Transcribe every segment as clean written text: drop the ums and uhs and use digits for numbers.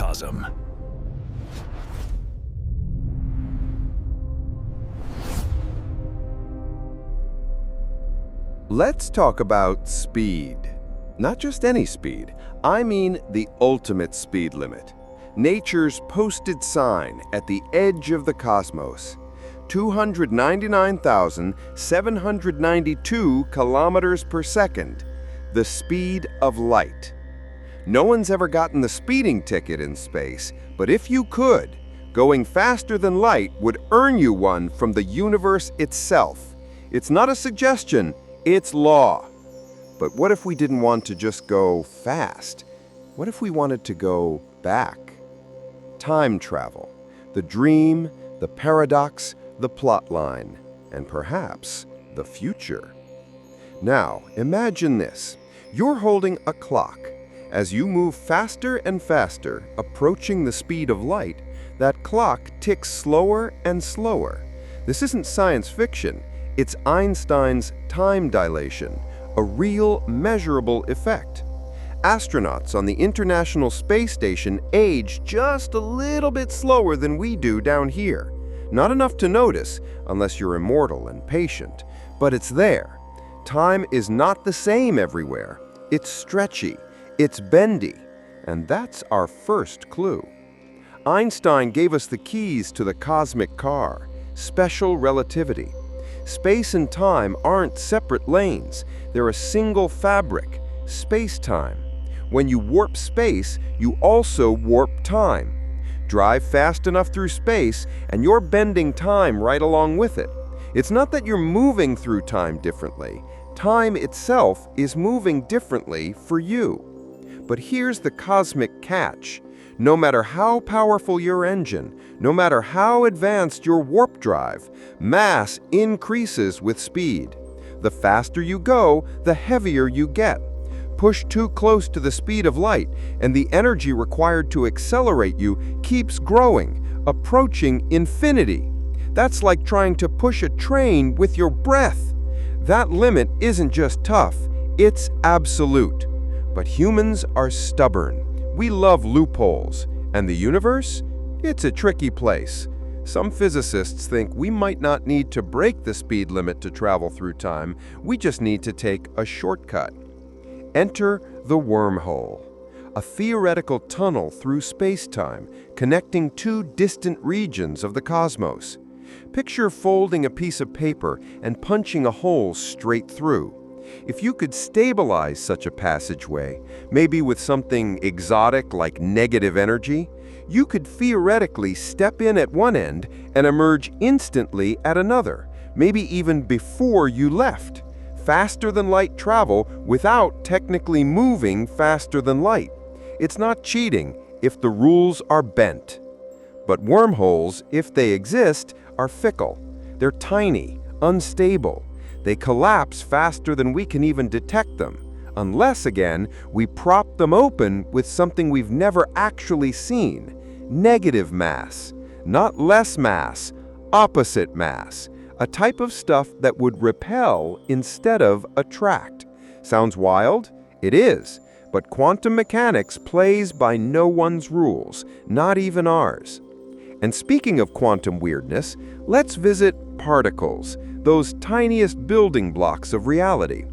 microcosm. Let's talk about speed. Not just any speed. I mean the ultimate speed limit. Nature's posted sign at the edge of the cosmos. 299,792 kilometers per second. The speed of light. No one's ever gotten the speeding ticket in space, but if you could, going faster than light would earn you one from the universe itself. It's not a suggestion. It's law. But what if we didn't want to just go fast? What if we wanted to go back? Time travel, the dream, the paradox, the plot line, and perhaps the future. Now, imagine this. You're holding a clock. As you move faster and faster, approaching the speed of light, that clock ticks slower and slower. This isn't science fiction. It's Einstein's time dilation, a real, measurable effect. Astronauts on the International Space Station age just a little bit slower than we do down here. Not enough to notice, unless you're immortal and patient, but it's there. Time is not the same everywhere. It's stretchy, it's bendy, and that's our first clue. Einstein gave us the keys to the cosmic car, special relativity. Space and time aren't separate lanes. They're a single fabric, space-time. When you warp space, you also warp time. Drive fast enough through space, and you're bending time right along with it. It's not that you're moving through time differently. Time itself is moving differently for you. But here's the cosmic catch. No matter how powerful your engine, no matter how advanced your warp drive, mass increases with speed. The faster you go, the heavier you get. Push too close to the speed of light, and the energy required to accelerate you keeps growing, approaching infinity. That's like trying to push a train with your breath. That limit isn't just tough, it's absolute. But humans are stubborn. We love loopholes. And the universe? It's a tricky place. Some physicists think we might not need to break the speed limit to travel through time. We just need to take a shortcut. Enter the wormhole, a theoretical tunnel through space-time connecting two distant regions of the cosmos. Picture folding a piece of paper and punching a hole straight through. If you could stabilize such a passageway, maybe with something exotic like negative energy, you could theoretically step in at one end and emerge instantly at another, maybe even before you left. Faster than light travel without technically moving faster than light. It's not cheating if the rules are bent. But wormholes, if they exist, are fickle. They're tiny, unstable. They collapse faster than we can even detect them, unless, again, we prop them open with something we've never actually seen. Negative mass, not less mass, opposite mass. A type of stuff that would repel instead of attract. Sounds wild? It is. But quantum mechanics plays by no one's rules, not even ours. And speaking of quantum weirdness, let's visit particles, those tiniest building blocks of reality.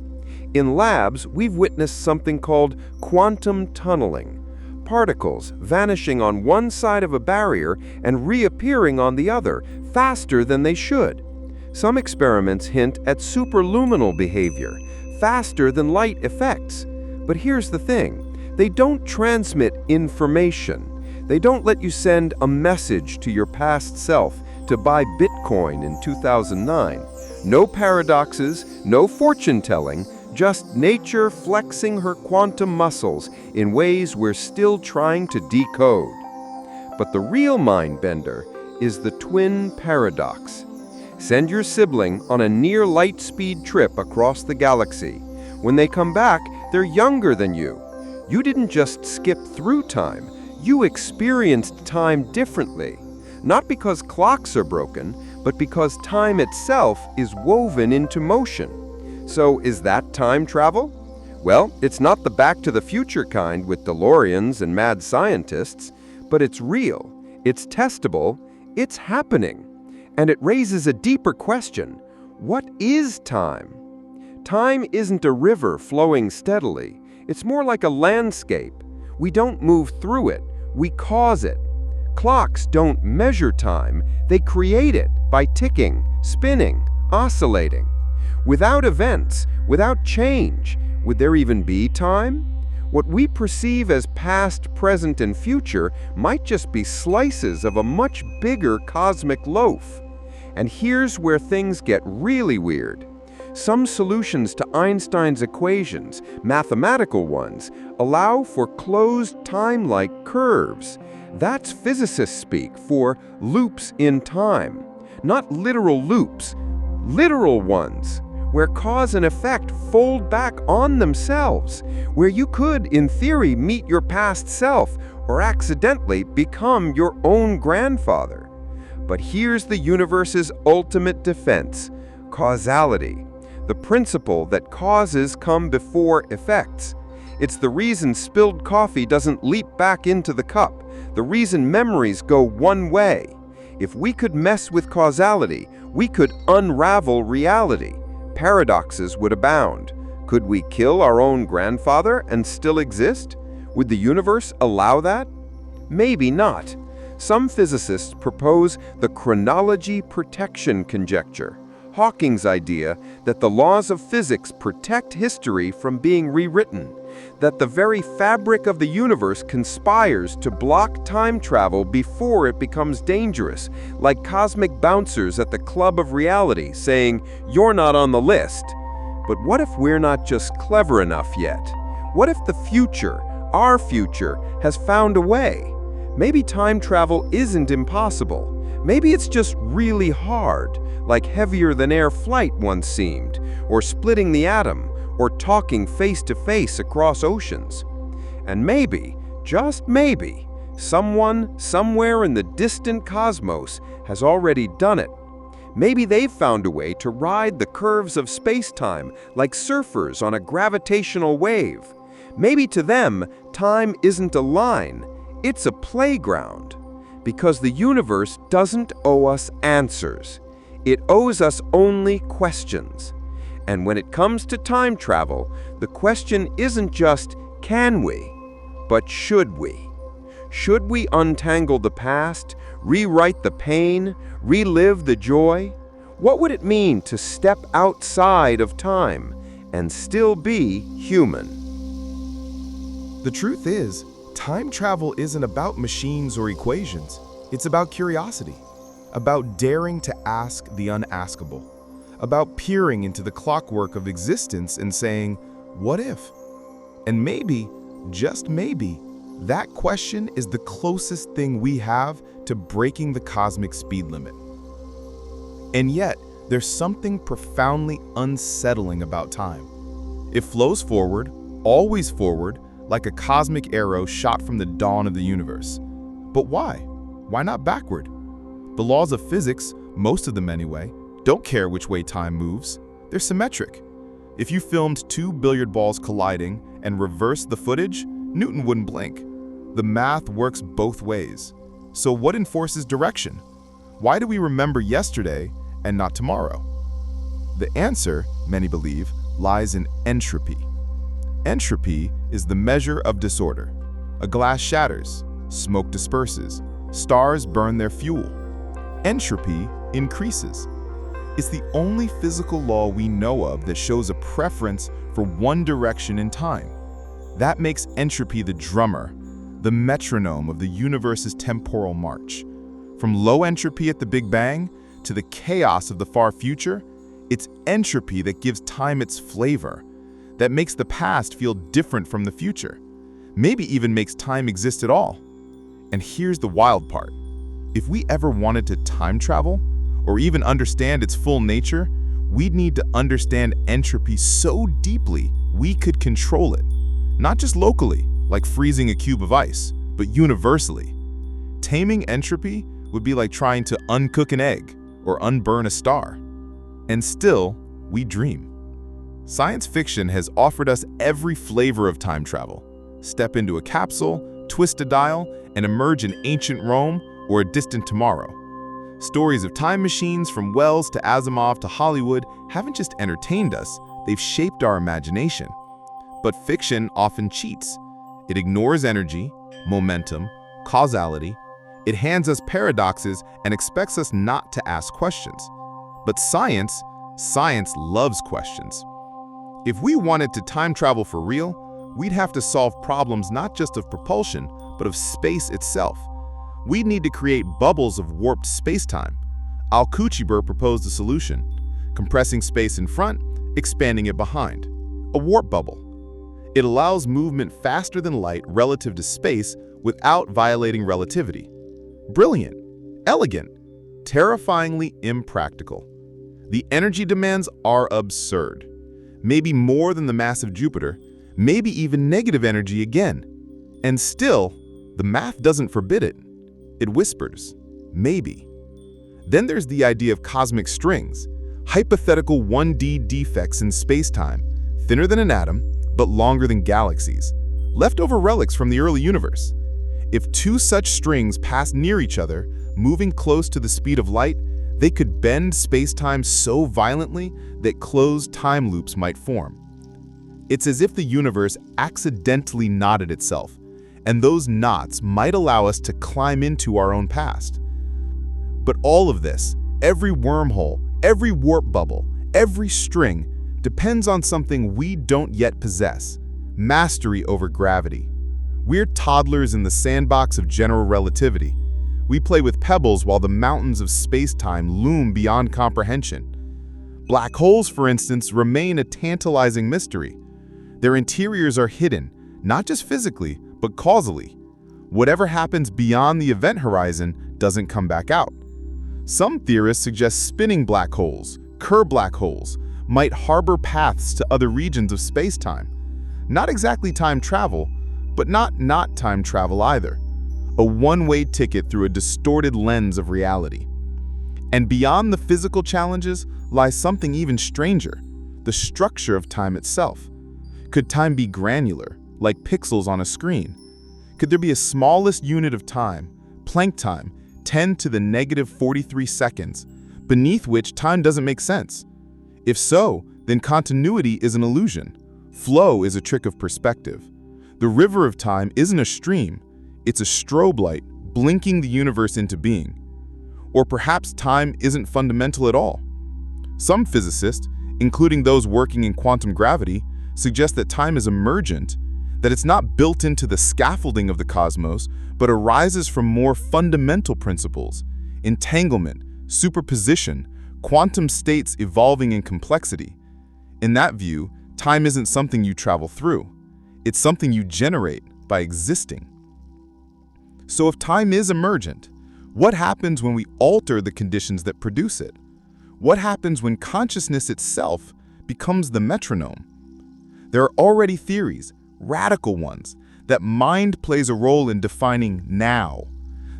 In labs, we've witnessed something called quantum tunneling. Particles vanishing on one side of a barrier and reappearing on the other faster than they should. Some experiments hint at superluminal behavior, faster than light effects. But here's the thing, they don't transmit information. They don't let you send a message to your past self to buy Bitcoin in 2009. No paradoxes, no fortune-telling, just nature flexing her quantum muscles in ways we're still trying to decode. But the real mind-bender is the twin paradox. Send your sibling on a near light speed trip across the galaxy. When they come back, they're younger than you. You didn't just skip through time, you experienced time differently. Not because clocks are broken, but because time itself is woven into motion. So is that time travel? Well, it's not the Back to the Future kind with DeLoreans and mad scientists, But it's real, it's testable, it's happening. And it raises a deeper question. What is time? Time isn't a river flowing steadily. It's more like a landscape. We don't move through it, we cause it. Clocks don't measure time, they create it by ticking, spinning, oscillating. Without events, without change, would there even be time? What we perceive as past, present, and future might just be slices of a much bigger cosmic loaf. And here's where things get really weird. Some solutions to Einstein's equations, mathematical ones, allow for closed time-like curves. That's physicists speak for loops in time. Not literal loops, literal ones, where cause and effect fold back on themselves, where you could, in theory, meet your past self or accidentally become your own grandfather. But here's the universe's ultimate defense: causality, the principle that causes come before effects. It's the reason spilled coffee doesn't leap back into the cup, the reason memories go one way. If we could mess with causality, we could unravel reality. Paradoxes would abound. Could we kill our own grandfather and still exist? Would the universe allow that? Maybe not. Some physicists propose the chronology protection conjecture, Hawking's idea that the laws of physics protect history from being rewritten, that the very fabric of the universe conspires to block time travel before it becomes dangerous, like cosmic bouncers at the club of reality saying, "You're not on the list." But what if we're not just clever enough yet? What if the future, our future, has found a way? Maybe time travel isn't impossible. Maybe it's just really hard, like heavier-than-air flight once seemed, or splitting the atom, or talking face-to-face across oceans. And maybe, just maybe, someone, somewhere in the distant cosmos has already done it. Maybe they've found a way to ride the curves of space-time like surfers on a gravitational wave. Maybe to them, time isn't a line, it's a playground. Because the universe doesn't owe us answers. It owes us only questions. And when it comes to time travel, the question isn't just, can we? But should we? Should we untangle the past, rewrite the pain, relive the joy? What would it mean to step outside of time and still be human? The truth is, time travel isn't about machines or equations. It's about curiosity, about daring to ask the unaskable, about peering into the clockwork of existence and saying, what if? And maybe, just maybe, that question is the closest thing we have to breaking the cosmic speed limit. And yet, there's something profoundly unsettling about time. It flows forward, always forward, like a cosmic arrow shot from the dawn of the universe. But why? Why not backward? The laws of physics, most of them anyway, don't care which way time moves. They're symmetric. If you filmed 2 billiard balls colliding and reversed the footage, Newton wouldn't blink. The math works both ways. So what enforces direction? Why do we remember yesterday and not tomorrow? The answer, many believe, lies in entropy. Entropy is the measure of disorder. A glass shatters, smoke disperses, stars burn their fuel. Entropy increases. It's the only physical law we know of that shows a preference for one direction in time. That makes entropy the drummer, the metronome of the universe's temporal march. From low entropy at the Big Bang to the chaos of the far future, it's entropy that gives time its flavor, that makes the past feel different from the future, maybe even makes time exist at all. And here's the wild part. If we ever wanted to time travel, or even understand its full nature, we'd need to understand entropy so deeply we could control it. Not just locally, like freezing a cube of ice, but universally. Taming entropy would be like trying to uncook an egg or unburn a star. And still, we dream. Science fiction has offered us every flavor of time travel. Step into a capsule, twist a dial, and emerge in ancient Rome or a distant tomorrow. Stories of time machines from Wells to Asimov to Hollywood haven't just entertained us, they've shaped our imagination. But fiction often cheats. It ignores energy, momentum, causality. It hands us paradoxes and expects us not to ask questions. But science loves questions. If we wanted to time travel for real, we'd have to solve problems not just of propulsion, but of space itself. We'd need to create bubbles of warped space-time. Alcubierre proposed a solution, compressing space in front, expanding it behind. A warp bubble. It allows movement faster than light relative to space without violating relativity. Brilliant, elegant, terrifyingly impractical. The energy demands are absurd. Maybe more than the mass of Jupiter, maybe even negative energy again. And still, the math doesn't forbid it. It whispers, maybe. Then there's the idea of cosmic strings, hypothetical 1D defects in space-time, thinner than an atom, but longer than galaxies, leftover relics from the early universe. If two such strings pass near each other, moving close to the speed of light, they could bend space-time so violently that closed time loops might form. It's as if the universe accidentally knotted itself, and those knots might allow us to climb into our own past. But all of this, every wormhole, every warp bubble, every string, depends on something we don't yet possess: mastery over gravity. We're toddlers in the sandbox of general relativity. We play with pebbles while the mountains of space-time loom beyond comprehension. Black holes, for instance, remain a tantalizing mystery. Their interiors are hidden, not just physically, but causally. Whatever happens beyond the event horizon doesn't come back out. Some theorists suggest spinning black holes, Kerr black holes, might harbor paths to other regions of space-time. Not exactly time travel, but not time travel either. A one-way ticket through a distorted lens of reality. And beyond the physical challenges lies something even stranger: the structure of time itself. Could time be granular, like pixels on a screen? Could there be a smallest unit of time, Planck time, 10 to the negative 43 seconds, beneath which time doesn't make sense? If so, then continuity is an illusion. Flow is a trick of perspective. The river of time isn't a stream, it's a strobe light blinking the universe into being. Or perhaps time isn't fundamental at all. Some physicists, including those working in quantum gravity, suggest that time is emergent, that it's not built into the scaffolding of the cosmos, but arises from more fundamental principles: entanglement, superposition, quantum states evolving in complexity. In that view, time isn't something you travel through. It's something you generate by existing. So if time is emergent, what happens when we alter the conditions that produce it? What happens when consciousness itself becomes the metronome? There are already theories, radical ones, that mind plays a role in defining now,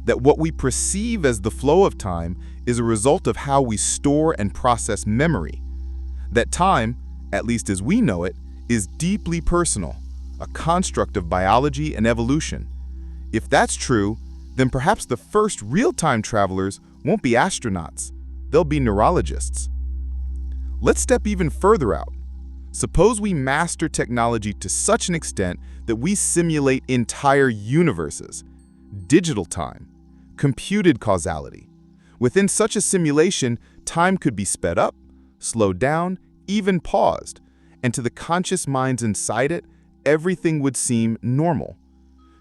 that what we perceive as the flow of time is a result of how we store and process memory, that time, at least as we know it, is deeply personal, a construct of biology and evolution. If that's true, then perhaps the first real-time travelers won't be astronauts, they'll be neurologists. Let's step even further out. Suppose we master technology to such an extent that we simulate entire universes, digital time, computed causality. Within such a simulation, time could be sped up, slowed down, even paused, and to the conscious minds inside it, everything would seem normal.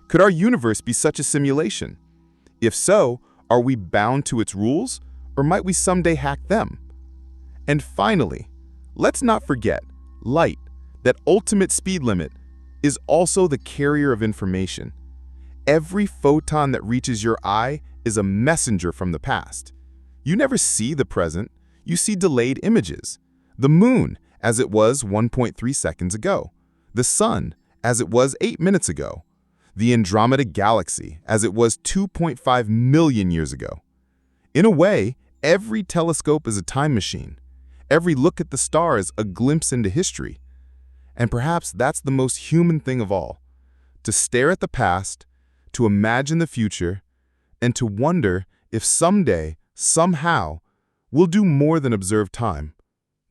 Could our universe be such a simulation? If so, are we bound to its rules, or might we someday hack them? And finally, let's not forget, light, that ultimate speed limit, is also the carrier of information. Every photon that reaches your eye is a messenger from the past. You never see the present, you see delayed images. The moon, as it was 1.3 seconds ago. The sun, as it was 8 minutes ago. The Andromeda Galaxy, as it was 2.5 million years ago. In a way, every telescope is a time machine. Every look at the stars a glimpse into history. And perhaps that's the most human thing of all, to stare at the past, to imagine the future, and to wonder if someday, somehow, we'll do more than observe time.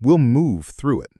We'll move through it.